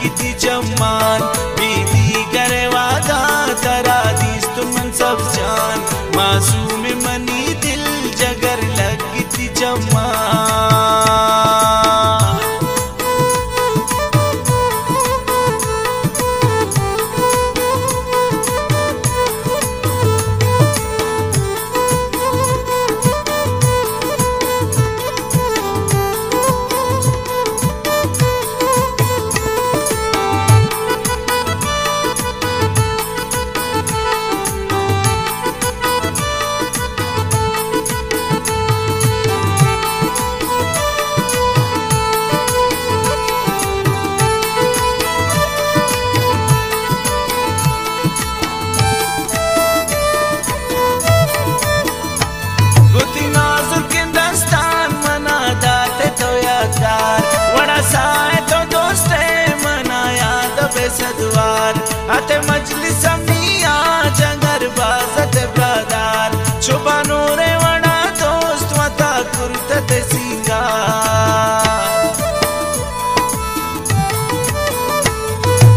किती जम्मान बीती करे वादा तरा दीस तुमन सब जान मासूम मनी दिल जगर लग किती जम्मान सदवार आते मजलिस मिया जंगर बाजत ब्रादार चुबानो रे वड़ा दोस्त वता कुर्तत सिंगार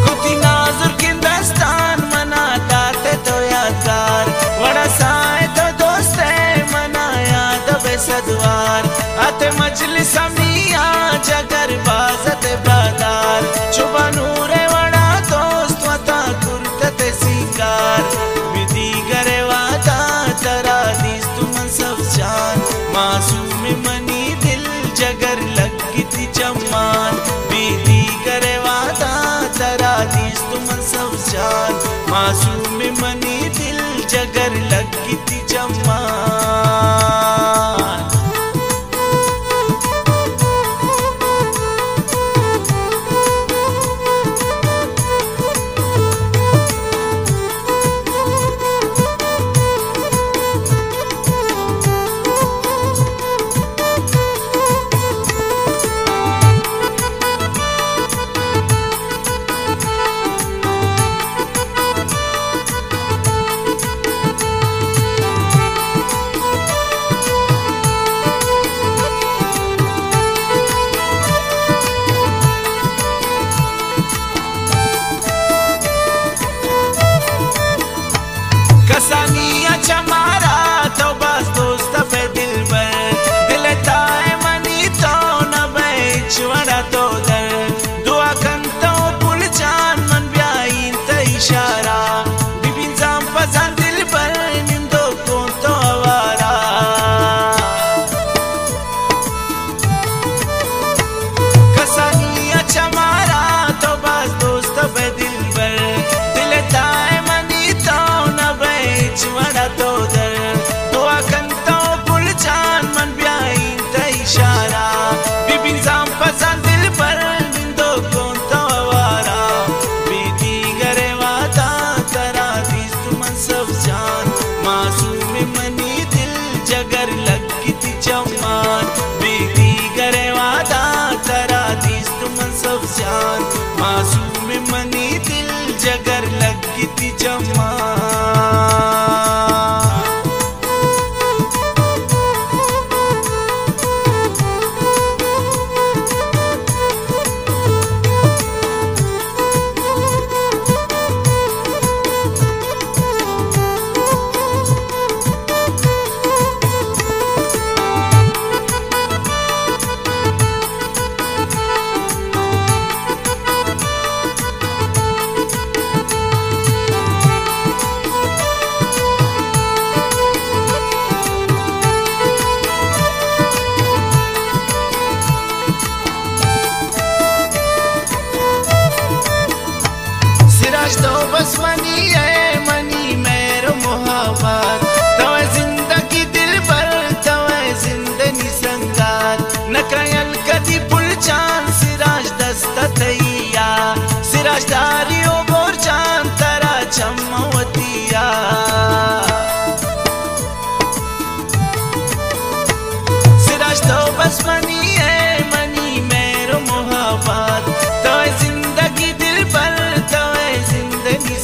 कुती नाजुर किंदस्तान मना दाते तो यादगार वड़ा साए तो दोस्त मना याद बे सदवार आते मजलिस मिया जंगर बाजत ब्रादार चुबानो विधि करे वादा तरा दीस तुमन सब जान मासूम मनी दिल जगर लग किती जम्मान विधि करे वादा तरा दीस तुमन सब जान मासूम मनी दिल जगर लग किती जम्मान कसानिया चमारा तो बस दोस्त पे दिल बर दिलता है मनी तो न बेच वड़ा तो दर दुआ कंतो पुल जान मन ब्याइन ते इशारा बिबिन जाम पसंद दिल पर निंदो को तो आवारा कसानिया चमारा तो बस दोस्त पे दिल बर दिलता है मनी तो वड़ा तो दर दुआ कंतो पुल जान मन ब्याइन ते इशारा बिबिन जाम पसंद दिल पर निंदो कौन तो आवारा बीती करे वादा तरा दीस तुमन सब जान मासूम मनी दिल जगर लग किती जम्मान बीती करे वादा तरा दीस तुमन सब जान मासूम मनी दिल जगर लग किती जम्मान तो बस मनी है मनी मेरो मोहब्बत तवे जिंदगी दिल पर तवे जिंदगी संगात न कयल कदी पुल चांद सिराज दस्ता तैया सिराजदारियों बोर चांद तरा चमवतिया सिराज तो बस मनी है मनी मेरो मोहब्बत तवे जिंदगी दिल पर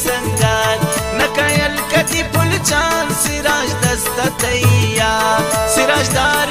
संगात न कयल कदी पुल चांद सिराज दस्ता तैया सिराजदार